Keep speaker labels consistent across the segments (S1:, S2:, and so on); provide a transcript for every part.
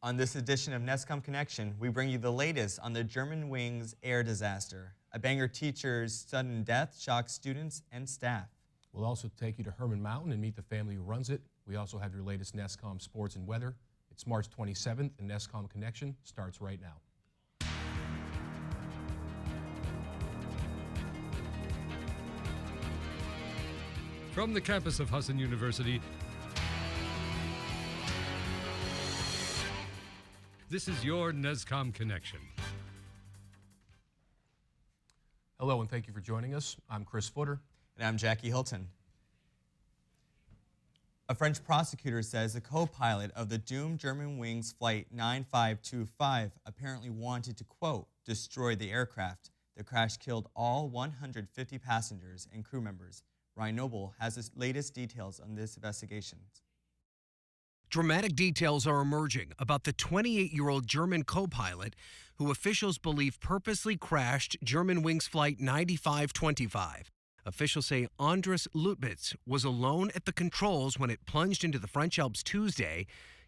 S1: On this edition of NESCom Connection, we bring you the latest on the Germanwings air disaster. A Bangor teacher's sudden death shocks students and staff.
S2: We'll also take you to Hermon Mountain and meet the family who runs it. We also have your latest NESCom sports and weather. It's March 27th, and NESCom Connection starts right now.
S3: From the campus of Husson University, this is your NESCom Connection.
S2: Hello, and thank you for joining us. I'm Chris Footer.
S1: And I'm Jackie Hilton. A French prosecutor says the co-pilot of the doomed Germanwings Flight 9525 apparently wanted to, quote, destroy the aircraft. The crash killed all 150 passengers and crew members. Ryan Noble has the latest details on this investigation.
S4: Dramatic details are emerging about the 28-year-old German co-pilot who officials believe purposely crashed Germanwings Flight 9525. Officials say Andres Lutbitz was alone at the controls when it plunged into the French Alps Tuesday,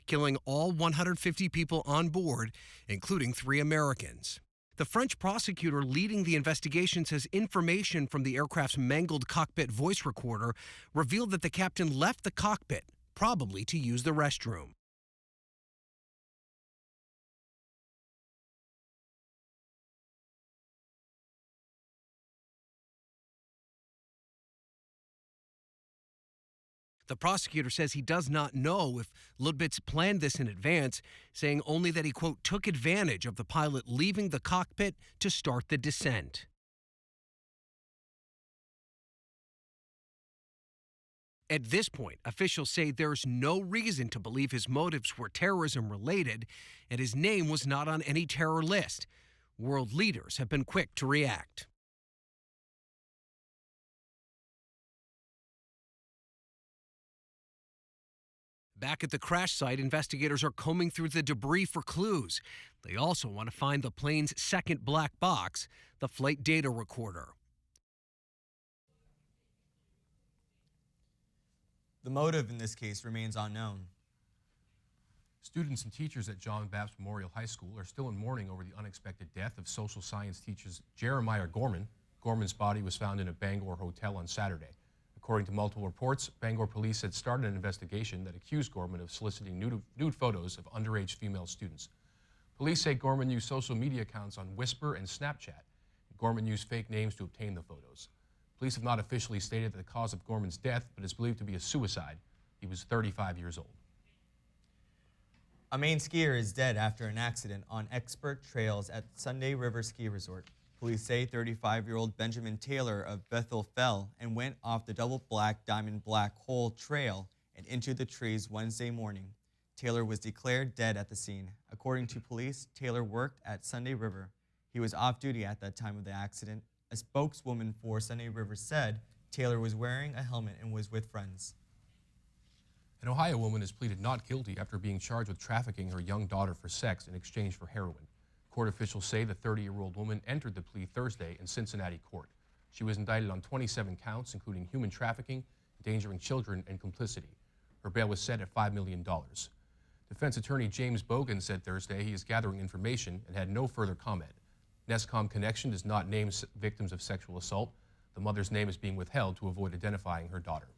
S4: killing all 150 people on board, including 3 Americans. The French prosecutor leading the investigation says information from the aircraft's mangled cockpit voice recorder revealed that the captain left the cockpit, probably to use the restroom. The prosecutor says he does not know if Lutbitz planned this in advance, saying only that he, quote, took advantage of the pilot leaving the cockpit to start the descent. At this point, officials say there's no reason to believe his motives were terrorism-related, and his name was not on any terror list. World leaders have been quick to react. Back at the crash site, investigators are combing through the debris for clues. They also want to find the plane's second black box, the flight data recorder.
S1: The motive in this case remains unknown.
S2: Students and teachers at John Baptist Memorial High School are still in mourning over the unexpected death of social science teacher Jeremiah Gorman. Gorman's body was found in a Bangor hotel on Saturday. According to multiple reports, Bangor police had started an investigation that accused Gorman of soliciting nude photos of underage female students. Police say Gorman used social media accounts on Whisper and Snapchat. Gorman used fake names to obtain the photos. Police have not officially stated the cause of Gorman's death, but is believed to be a suicide. He was 35 years old.
S1: A Maine skier is dead after an accident on expert trails at Sunday River Ski Resort. Police say 35-year-old Benjamin Taylor of Bethel fell and went off the double black diamond black hole trail and into the trees Wednesday morning. Taylor was declared dead at the scene. According to police, Taylor worked at Sunday River. He was off duty at that time of the accident. A spokeswoman for Sunday River said Taylor was wearing a helmet and was with friends.
S2: An Ohio woman has pleaded not guilty after being charged with trafficking her young daughter for sex in exchange for heroin. Court officials say the 30-year-old woman entered the plea Thursday in Cincinnati court. She was indicted on 27 counts, including human trafficking, endangering children, and complicity. Her bail was set at $5 million. Defense attorney James Bogan said Thursday he is gathering information and had no further comment. NESCom Connection does not name victims of sexual assault. The mother's name is being withheld to avoid identifying her daughter.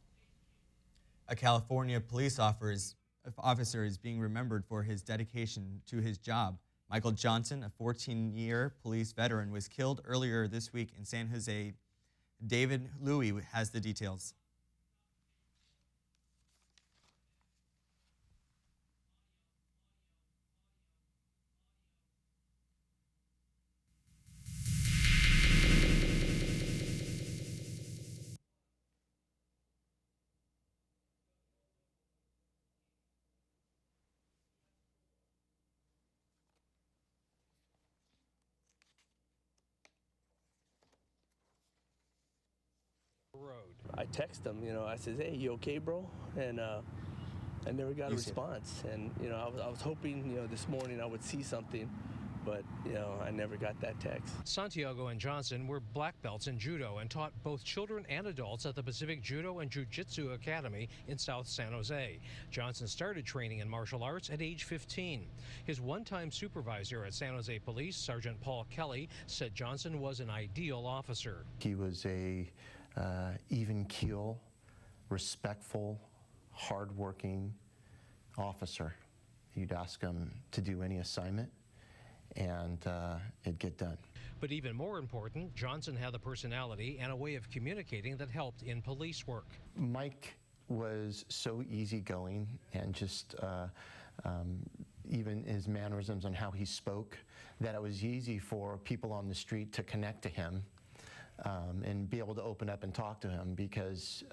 S1: A California police officer is being remembered for his dedication to his job. Michael Johnson, a 14-year police veteran, was killed earlier this week in San Jose. David Louie has the details.
S5: I text him, I says, hey, you okay, bro? And I never got a response. And, I was hoping, this morning I would see something. but, you know, I never got that text.
S6: Santiago and Johnson were black belts in judo and taught both children and adults at the Pacific Judo and Jiu-Jitsu Academy in South San Jose. Johnson started training in martial arts at age 15. His one-time supervisor at San Jose Police, Sergeant Paul Kelly, said Johnson was an ideal officer.
S7: He was a even keel, respectful, hardworking officer. You'd ask him to do any assignment, and it'd get done.
S6: But even more important, Johnson had the personality and a way of communicating that helped in police work.
S7: Mike was so easygoing, and just even his mannerisms and how he spoke, that it was easy for people on the street to connect to him and be able to open up and talk to him, because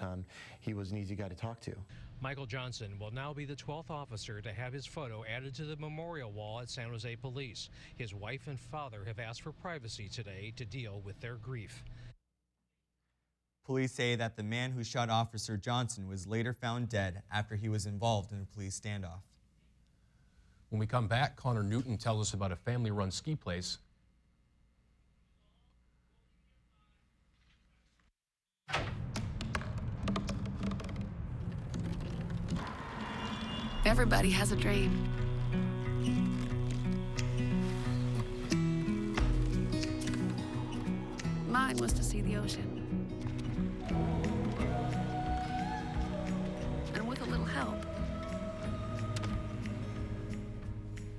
S7: he was an easy guy to talk to.
S6: Michael Johnson will now be the 12th officer to have his photo added to the memorial wall at San Jose Police. His wife and father have asked for privacy today to deal with their grief.
S1: Police say that the man who shot Officer Johnson was later found dead after he was involved in a police standoff.
S2: When we come back, Konnor Newton tells us about a family-run ski place.
S8: Everybody has a dream. Mine was to see the ocean. And with a little help,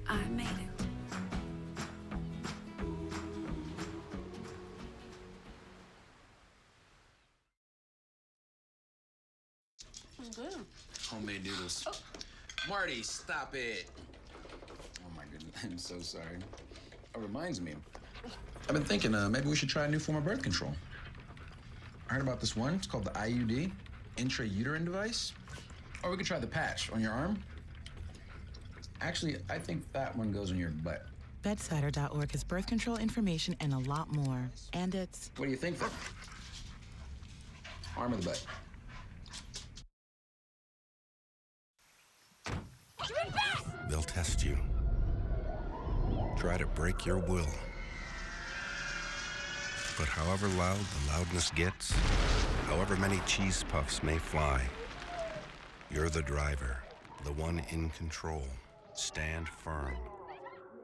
S8: I made it. I'm good.
S9: Homemade noodles. Oh. Marty, stop it. Oh my goodness, I'm so sorry. That reminds me. I've been thinking maybe we should try a new form of birth control. I heard about this one. It's called the IUD, intrauterine device. Or we could try the patch on your arm. Actually, I think that one goes in your butt.
S10: Bedsider.org has birth control information and a lot more. And it's...
S9: What do you think then? Arm or the butt?
S11: They'll test you. Try to break your will. But however loud the loudness gets, however many cheese puffs may fly, you're the driver, the one in control. Stand firm.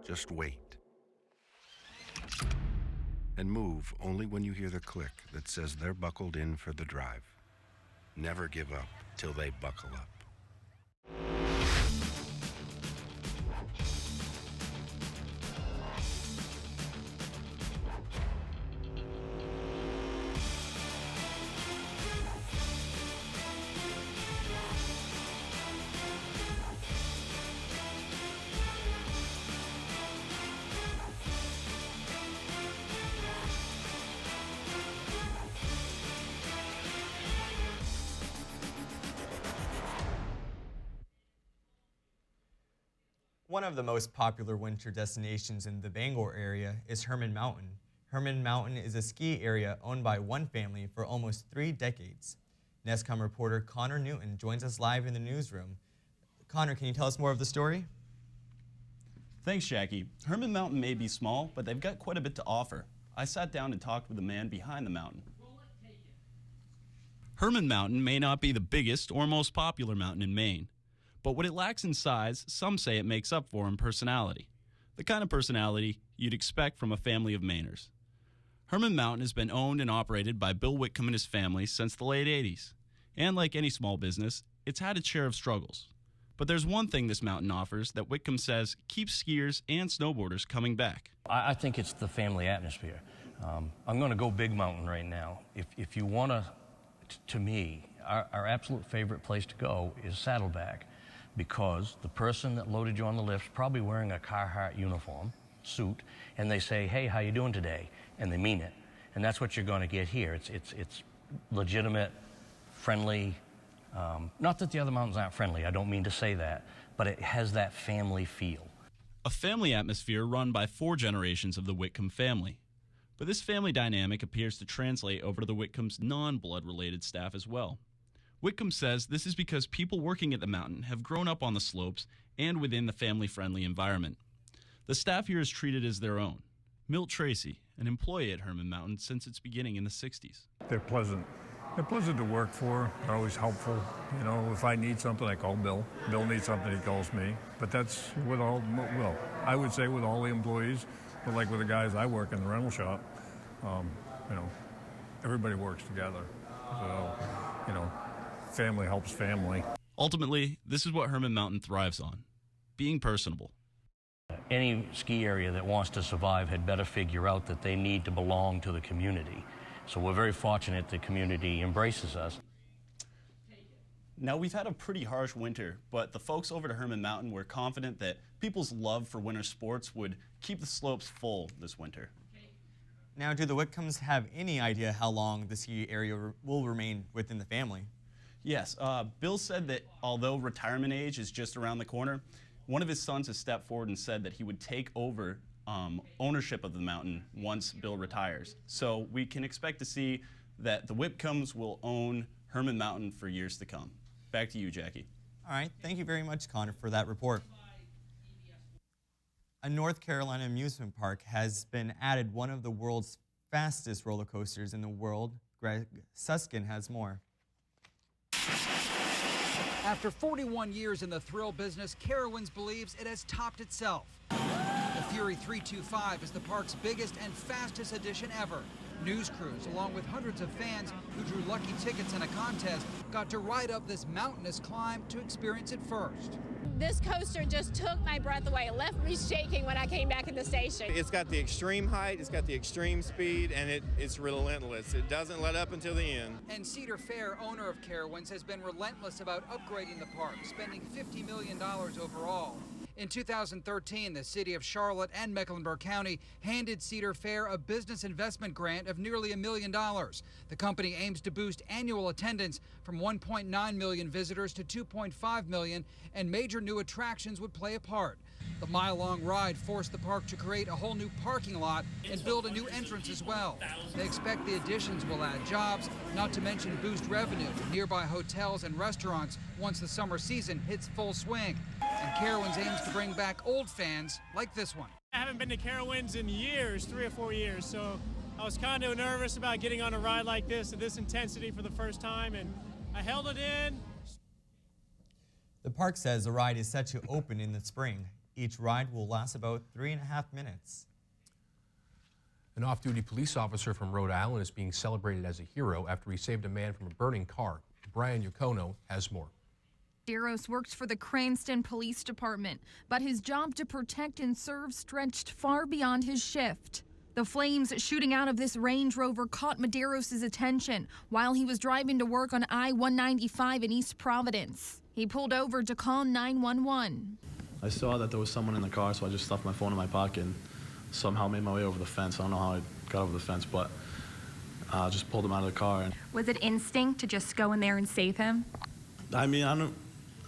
S11: Just wait. And move only when you hear the click that says they're buckled in for the drive. Never give up till they buckle up.
S1: One of the most popular winter destinations in the Bangor area is Hermon Mountain. Hermon Mountain is a ski area owned by one family for almost 3 decades. NESCom reporter Konnor Newton joins us live in the newsroom. Konnor, can you tell us more of the story?
S12: Thanks, Jackie. Hermon Mountain may be small, but they've got quite a bit to offer. I sat down and talked with the man behind the mountain. Hermon Mountain may not be the biggest or most popular mountain in Maine, but what it lacks in size, some say it makes up for in personality. The kind of personality you'd expect from a family of Mainers. Hermon Mountain has been owned and operated by Bill Whitcomb and his family since the late 80s. And like any small business, it's had its share of struggles. But there's one thing this mountain offers that Whitcomb says keeps skiers and snowboarders coming back.
S13: I think it's the family atmosphere. I'm going to go big mountain right now. If you want to me, our absolute favorite place to go is Saddleback, because the person that loaded you on the lift is probably wearing a Carhartt uniform, suit, and they say, hey, how you doing today? And they mean it. And that's what you're going to get here. It's legitimate, friendly. Not that the other mountains aren't friendly, I don't mean to say that, but it has that family feel.
S12: A family atmosphere run by 4 generations of the Whitcomb family. But this family dynamic appears to translate over to the Whitcomb's non-blood related staff as well. Whitcomb says this is because people working at the mountain have grown up on the slopes and within the family-friendly environment. The staff here is treated as their own. Milt Tracy, an employee at Hermon Mountain since its beginning in the 60s.
S14: They're pleasant. They're pleasant to work for. They're always helpful. You know, if I need something, I call Bill. Bill needs something, he calls me. But that's with all, well, I would say with all the employees, but like with the guys I work in the rental shop, you know, everybody works together. So, you know, family helps family.
S12: Ultimately, this is what Hermon Mountain thrives on, being personable.
S13: Any ski area that wants to survive had better figure out that they need to belong to the community. So we're very fortunate the community embraces us.
S12: Now, we've had a pretty harsh winter, but the folks over to Hermon Mountain were confident that people's love for winter sports would keep the slopes full this winter.
S1: Now, do the Whitcombs have any idea how long the ski area will remain within the family?
S12: Yes, Bill said that although retirement age is just around the corner, one of his sons has stepped forward and said that he would take over ownership of the mountain once Bill retires. So we can expect to see that the Whitcombs will own Hermon Mountain for years to come. Back to you, Jackie.
S1: All right, thank you very much, Connor, for that report. A North Carolina amusement park has been added one of the world's fastest roller coasters in the world. Greg Suskin has more.
S15: After 41 years in the thrill business, Carowinds believes it has topped itself. The Fury 325 is the park's biggest and fastest addition ever. News crews, along with hundreds of fans who drew lucky tickets in a contest, got to ride up this mountainous climb to experience it first.
S16: This coaster just took my breath away. It left me shaking when I came back in the station.
S17: It's got the extreme height, it's got the extreme speed, and it's relentless. It doesn't let up until the end.
S15: And Cedar Fair, owner of Carowinds, has been relentless about upgrading the park, spending $50 million overall. In 2013, the city of Charlotte and Mecklenburg County handed Cedar Fair a business investment grant of nearly $1 million. The company aims to boost annual attendance from 1.9 million visitors to 2.5 million, and major new attractions would play a part. The mile-long ride forced the park to create a whole new parking lot and build a new entrance as well. They expect the additions will add jobs, not to mention boost revenue to nearby hotels and restaurants once the summer season hits full swing. And Carowinds aims to bring back old fans like this one.
S18: I haven't been to Carowinds in years, 3 or 4 years, so I was kind of nervous about getting on a ride like this at this intensity for the first time, and I held it in.
S1: The park says the ride is set to open in the spring. Each ride will last about 3.5 minutes.
S2: An off-duty police officer from Rhode Island is being celebrated as a hero after he saved a man from a burning car. Brian Yacono has more.
S19: Medeiros works for the Cranston Police Department, but his job to protect and serve stretched far beyond his shift. The flames shooting out of this Range Rover caught Medeiros' attention while he was driving to work on I-195 in East Providence. He pulled over to call 911.
S20: I saw that there was someone in the car, so I just stuffed my phone in my pocket and somehow made my way over the fence. I don't know how I got over the fence, but I just pulled him out of the car.
S19: Was it instinct to just go in there and save him?
S20: I mean, I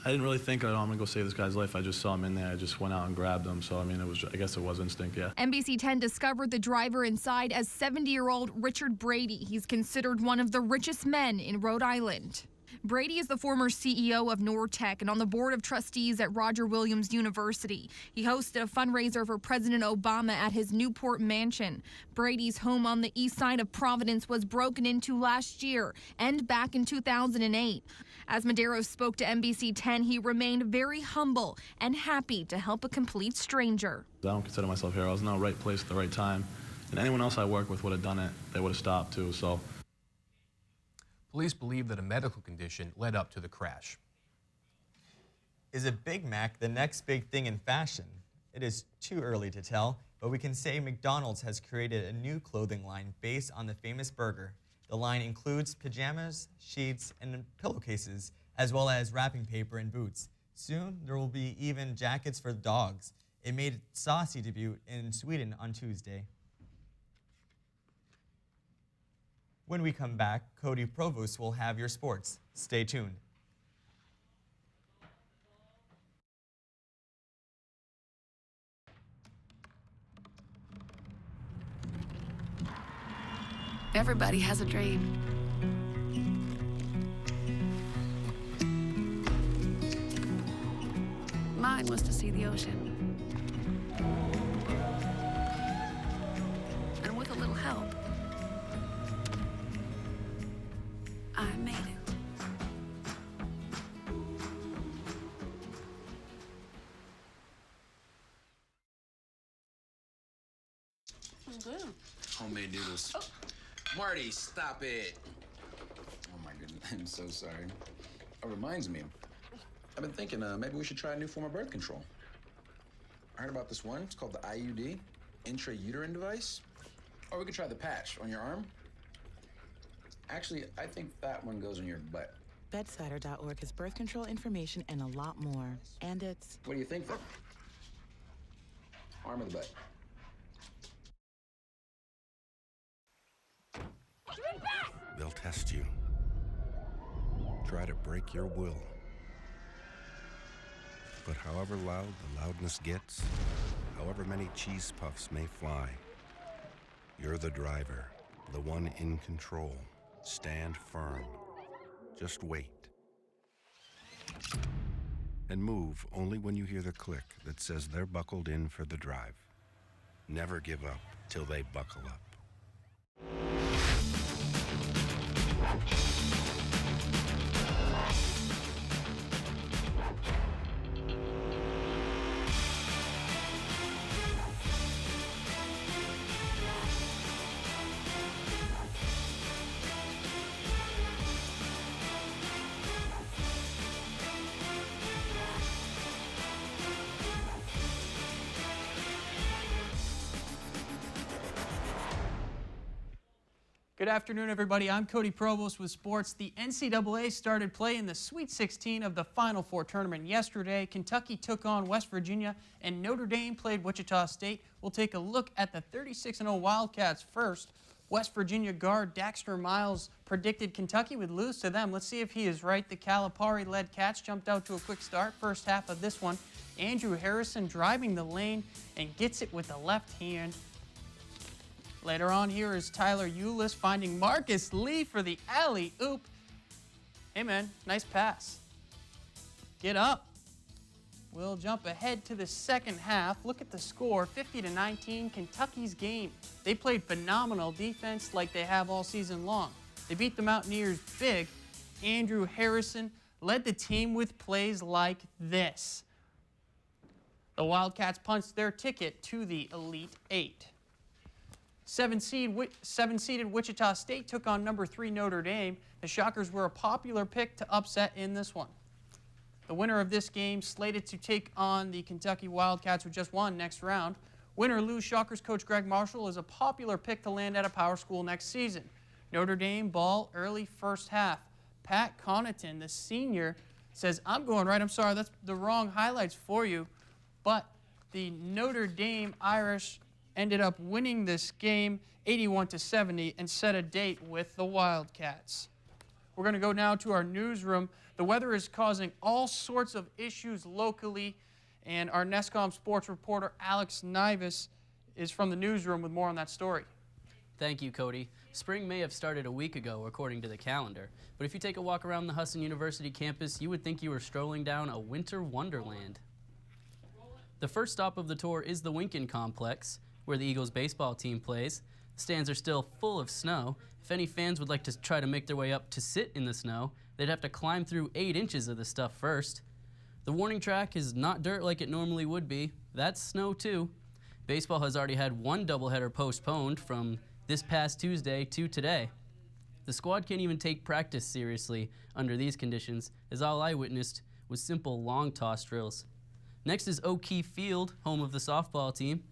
S20: didn't really think, I'm going to go save this guy's life. I just saw him in there. I just went out and grabbed him. So, I mean, I guess it was instinct, yeah.
S19: NBC 10 discovered the driver inside as 70-year-old Richard Brady. He's considered one of the richest men in Rhode Island. Brady is the former CEO of Nortec and on the board of trustees at Roger Williams University. He hosted a fundraiser for President Obama at his Newport mansion. Brady's home on the east side of Providence was broken into last year and back in 2008. As Medeiros spoke to NBC 10, he remained very humble and happy to help a complete stranger.
S20: I don't consider myself a hero. I was in the right place at the right time. And anyone else I worked with would have done it. They would have stopped, too, so.
S2: Police believe that a medical condition led up to the crash.
S1: Is a Big Mac the next big thing in fashion? It is too early to tell, but we can say McDonald's has created a new clothing line based on the famous burger. The line includes pajamas, sheets, and pillowcases, as well as wrapping paper and boots. Soon, there will be even jackets for dogs. It made its saucy debut in Sweden on Tuesday. When we come back, Cody Provost will have your sports. Stay tuned.
S8: Everybody has a dream. Mine was to see the ocean.
S21: was good.
S9: Homemade noodles. Marty, stop it. Oh my goodness, I'm so sorry. It reminds me, I've been thinking maybe we should try a new form of birth control. I heard about this one. It's called the IUD, intrauterine device. Or we could try the patch on your arm. Actually, I think that one goes in your butt.
S10: Bedsider.org has birth control information and a lot more. And it's...
S9: What do you think, then? Arm or the butt?
S11: They'll test you. Try to break your will. But however loud the loudness gets, however many cheese puffs may fly, you're the driver, the one in control. Stand firm. Just wait. And move only when you hear the click that says they're buckled in for the drive. Never give up till they buckle up.
S22: Good afternoon, everybody. I'm Cody Provost with sports. The NCAA started play in the Sweet 16 of the Final Four tournament yesterday. Kentucky took on West Virginia, and Notre Dame played Wichita State. We'll take a look at the 36-0 Wildcats first. West Virginia guard Daxter Miles predicted Kentucky would lose to them. Let's see if he is right. The Calipari-led Cats jumped out to a quick start. First half of this one, Andrew Harrison driving the lane and gets it with the left hand. Later on here is Tyler Eulis finding Marcus Lee for the alley-oop. Hey, man, nice pass. Get up. We'll jump ahead to the second half. Look at the score, 50-19, Kentucky's game. They played phenomenal defense like they have all season long. They beat the Mountaineers big. Andrew Harrison led the team with plays like this. The Wildcats punched their ticket to the Elite Eight. Seven-seeded Wichita State took on number 3 Notre Dame. The Shockers were a popular pick to upset in this one. The winner of this game slated to take on the Kentucky Wildcats, who just won next round. Win or lose, Shockers coach Greg Marshall is a popular pick to land at a power school next season. Notre Dame ball early first half. Pat Connaughton, the senior, says, I'm going right. I'm sorry, that's the wrong highlights for you. But the Notre Dame Irish ended up winning this game 81-70 and set a date with the Wildcats. We're going to go now to our newsroom. The weather is causing all sorts of issues locally, and our NESCom sports reporter Alex Nivus is from the newsroom with more on that story.
S23: Thank you, Cody. Spring may have started a week ago, according to the calendar, but if you take a walk around the Husson University campus, you would think you were strolling down a winter wonderland. The first stop of the tour is the Winkin Complex, where the Eagles baseball team plays. The stands are still full of snow. If any fans would like to try to make their way up to sit in the snow, they'd have to climb through 8 inches of the stuff first. The warning track is not dirt like it normally would be. That's snow too. Baseball has already had one doubleheader postponed from this past Tuesday to today. The squad can't even take practice seriously under these conditions, as all I witnessed was simple long toss drills. Next is O'Keefe Field, home of the softball team.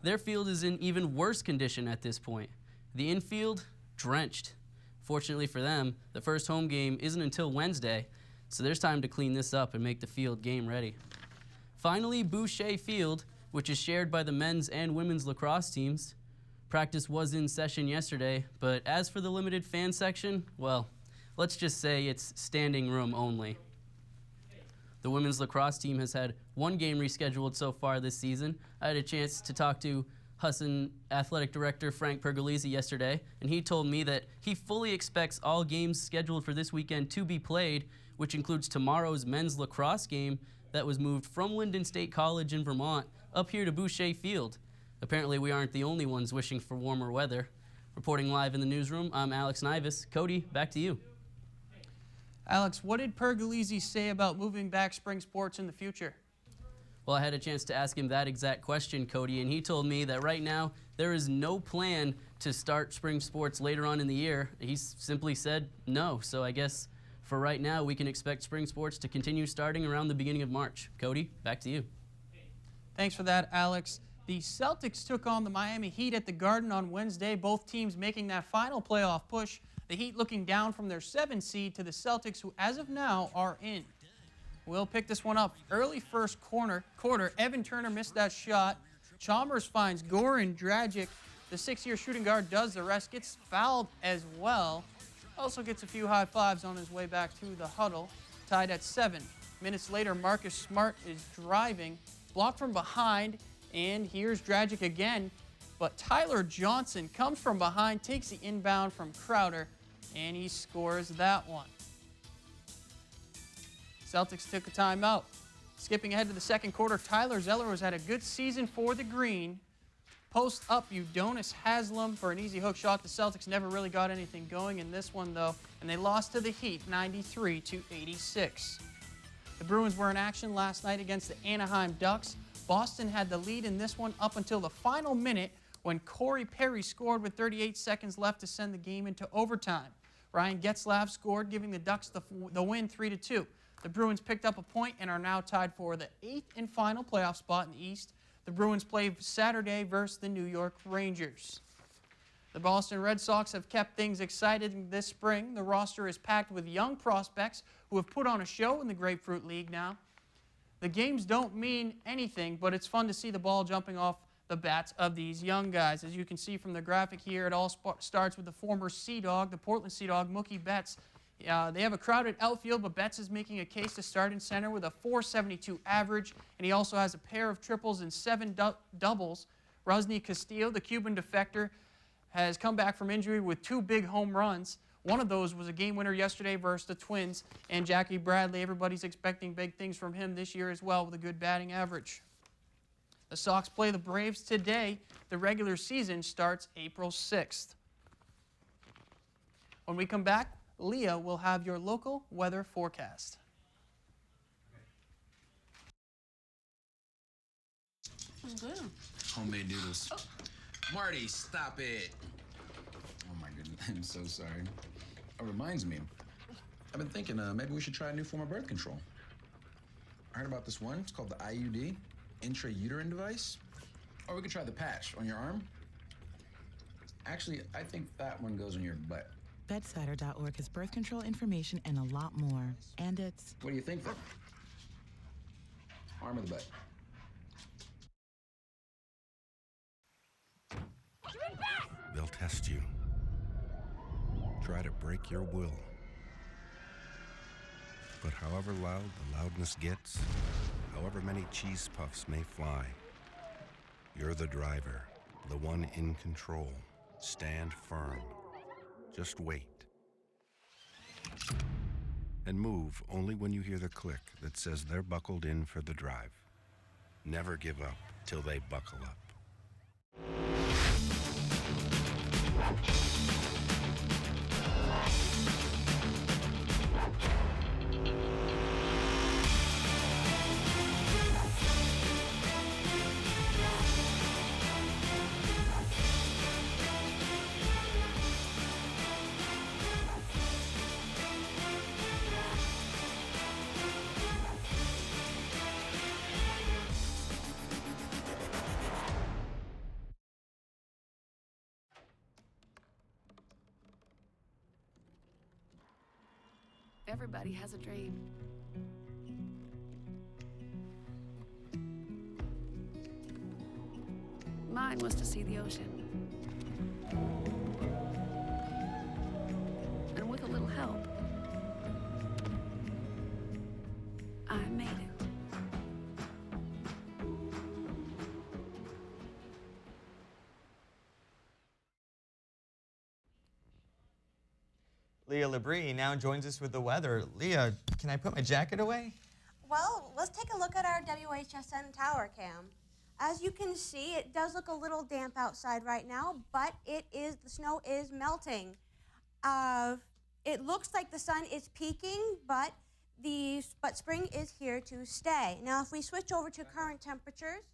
S23: Their field is in even worse condition at this point. The infield, drenched. Fortunately for them, the first home game isn't until Wednesday, so there's time to clean this up and make the field game ready. Finally, Boucher Field, which is shared by the men's and women's lacrosse teams. Practice was in session yesterday, but as for the limited fan section, well, let's just say it's standing room only. The women's lacrosse team has had one game rescheduled so far this season. I had a chance to talk to Husson Athletic Director Frank Pergolesi yesterday, and he told me that he fully expects all games scheduled for this weekend to be played, which includes tomorrow's men's lacrosse game that was moved from Lyndon State College in Vermont up here to Boucher Field. Apparently we aren't the only ones wishing for warmer weather. Reporting live in the newsroom, I'm Alex Nivus. Cody, back to you.
S22: Alex, what did Pergolesi say about moving back spring sports in the future?
S23: Well, I had a chance to ask him that exact question, Cody, and he told me that right now there is no plan to start spring sports later on in the year. He simply said no. So I guess for right now, we can expect spring sports to continue starting around the beginning of March. Cody, back to you.
S22: Thanks for that, Alex. The Celtics took on the Miami Heat at the Garden on Wednesday, both teams making that final playoff push. The Heat looking down from their 7th seed to the Celtics, who as of now are in. We'll pick this one up. Early first quarter, Evan Turner missed that shot. Chalmers finds Goran Dragic. The 6-year shooting guard does the rest, gets fouled as well. Also gets a few high fives on his way back to the huddle. Tied at 7. Minutes later, Marcus Smart is driving, blocked from behind, and here's Dragic again. But Tyler Johnson comes from behind, takes the inbound from Crowder, and he scores that one. Celtics took a timeout. Skipping ahead to the second quarter, Tyler Zeller has had a good season for the Green. Post up, Udonis Haslam for an easy hook shot. The Celtics never really got anything going in this one, though, and they lost to the Heat 93-86. The Bruins were in action last night against the Anaheim Ducks. Boston had the lead in this one up until the final minute when Corey Perry scored with 38 seconds left to send the game into overtime. Ryan Getzlaf scored, giving the Ducks the win 3-2. The Bruins picked up a point and are now tied for the 8th and final playoff spot in the East. The Bruins play Saturday versus the New York Rangers. The Boston Red Sox have kept things exciting this spring. The roster is packed with young prospects who have put on a show in the Grapefruit League now. The games don't mean anything, but it's fun to see the ball jumping off the bats of these young guys. As you can see from the graphic here, it all starts with the former Sea Dog, the Portland Sea Dog, Mookie Betts. They have a crowded outfield, but Betts is making a case to start in center with a .472 average, and he also has a pair of triples and 7 doubles. Rusney Castillo, the Cuban defector, has come back from injury with 2 big home runs. One of those was a game winner yesterday versus the Twins, and Jackie Bradley, everybody's expecting big things from him this year as well with a good batting average. The Sox play the Braves today. The regular season starts April 6th. When we come back, Leah will have your local weather forecast.
S9: Homemade noodles. Oh. Marty, stop it. Oh my goodness, I'm so sorry. It reminds me, I've been thinking maybe we should try a new form of birth control. I heard about this one. It's called the IUD, intrauterine device. Or we could try the patch on your arm. Actually, I think that one goes on your butt.
S10: Bedsider.org has birth control information and a lot more. And it's...
S9: What do you think, then? Arm or the butt?
S11: They'll test you. Try to break your will. But however loud the loudness gets, however many cheese puffs may fly, you're the driver, the one in control. Stand firm. Just wait. And move only when you hear the click that says they're buckled in for the drive. Never give up till they buckle up.
S8: Everybody has a dream. Mine was to see the ocean. And with a little help, I made it.
S1: Leah Labrie now joins us with the weather. Leah, can I put my jacket away?
S3: Well, let's take a look at our WHSN tower cam. As you can see, it does look a little damp outside right now, but the snow is melting. It looks like the sun is peaking, but But spring is here to stay. Now, if we switch over to current temperatures,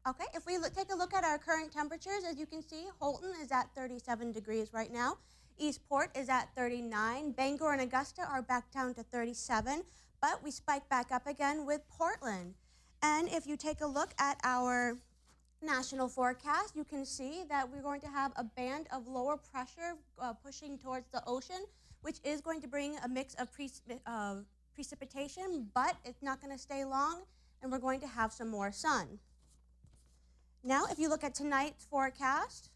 S3: okay, if we take a look at our current temperatures, as you can see, Hilton is at 37 degrees right now. Eastport is at 39. Bangor and Augusta are back down to 37, but we spike back up again with Portland. And if you take a look at our national forecast, you can see that we're going to have a band of lower pressure pushing towards the ocean, which is going to bring a mix of precipitation, but it's not going to stay long, and we're going to have some more sun. Now, if you look at tonight's forecast,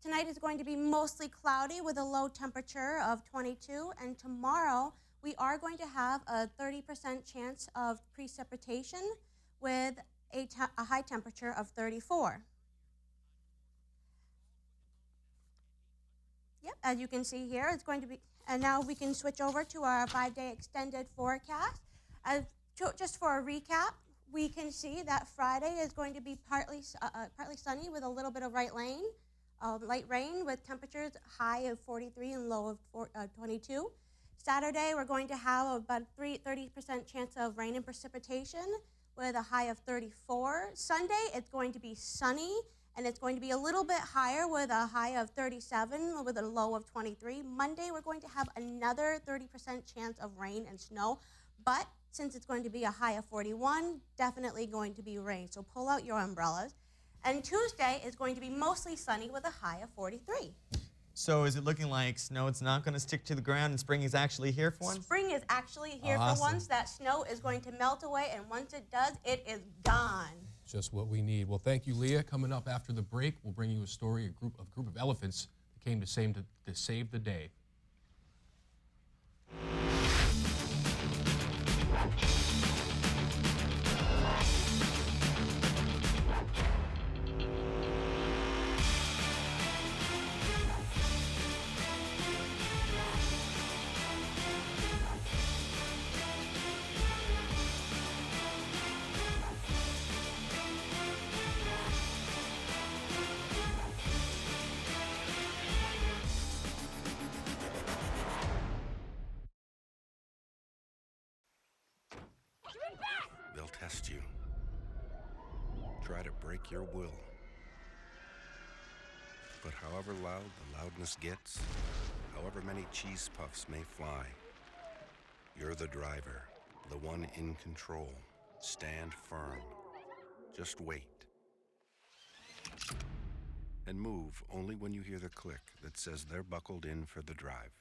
S3: tonight is going to be mostly cloudy with a low temperature of 22, and tomorrow we are going to have a 30% chance of precipitation with a high temperature of 34. Yep, as you can see here, it's going to be, and now we can switch over to our 5-day extended forecast. Just for a recap, we can see that Friday is going to be partly sunny with a little bit of light rain with temperatures high of 43 and low of 22. Saturday, we're going to have about 30% chance of rain and precipitation with a high of 34. Sunday, it's going to be sunny, and it's going to be a little bit higher with a high of 37 with a low of 23. Monday, we're going to have another 30% chance of rain and snow, but since it's going to be a high of 41, definitely going to be rain, so pull out your umbrellas. And Tuesday is going to be mostly sunny with a high of 43.
S1: So is it looking like snow is not going to stick to the ground and spring is actually here for once?
S3: Spring is actually here
S1: Awesome.
S3: for once. That snow is going to melt away, and once it does, it is gone.
S2: Just what we need. Well, thank you, Leah. Coming up after the break, we'll bring you a story, a group of elephants that came to save the day.
S11: They'll test you. Try to break your will. But however loud the loudness gets, however many cheese puffs may fly, you're the driver, the one in control. Stand firm. Just wait. And move only when you hear the click that says they're buckled in for the drive.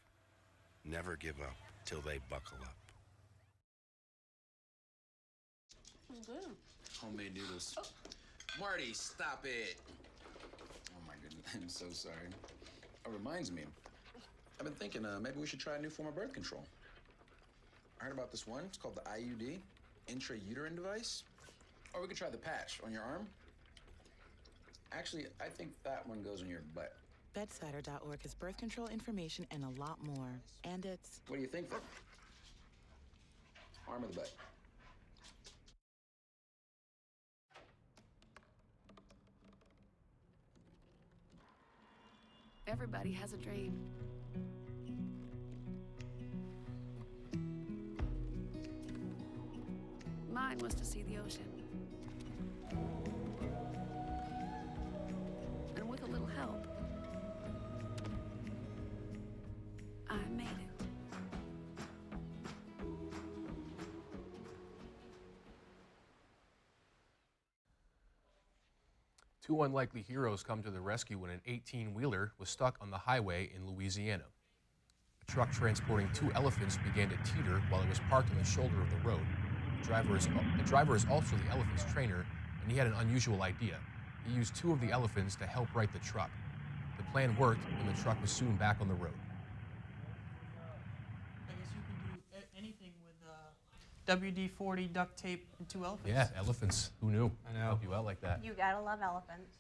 S11: Never give up till they buckle up.
S8: Good.
S9: Homemade noodles. Oh. Marty, stop it. Oh my goodness, I'm so sorry. It reminds me, I've been thinking maybe we should try a new form of birth control. I heard about this one. It's called the IUD, intrauterine device. Or we could try the patch on your arm. Actually, I think that one goes on your butt.
S10: Bedsider.org has birth control information and a lot more. And it's...
S9: What do you think, then? Arm or the butt?
S8: Everybody has a dream. Mine was to see the ocean. And with a little help, I made it.
S2: Two unlikely heroes come to the rescue when an 18-wheeler was stuck on the highway in Louisiana. A truck transporting 2 elephants began to teeter while it was parked on the shoulder of the road. The driver is also the elephant's trainer, and he had an unusual idea. He used 2 of the elephants to help right the truck. The plan worked, and the truck was soon back on the road.
S22: I guess you can do anything with WD-40, duct tape, and 2 elephants.
S2: Yeah, elephants. Who knew?
S1: I know.
S2: Help you out like that.
S3: You gotta love elephants.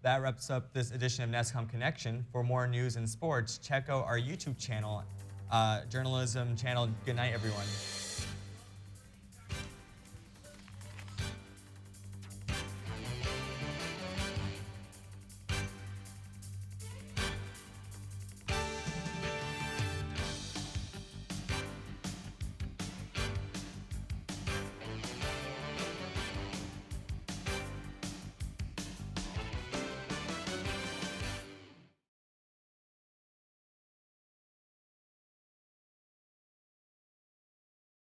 S1: That wraps up this edition of NESCom Connection. For more news and sports, check out our YouTube channel, journalism channel. Good night, everyone.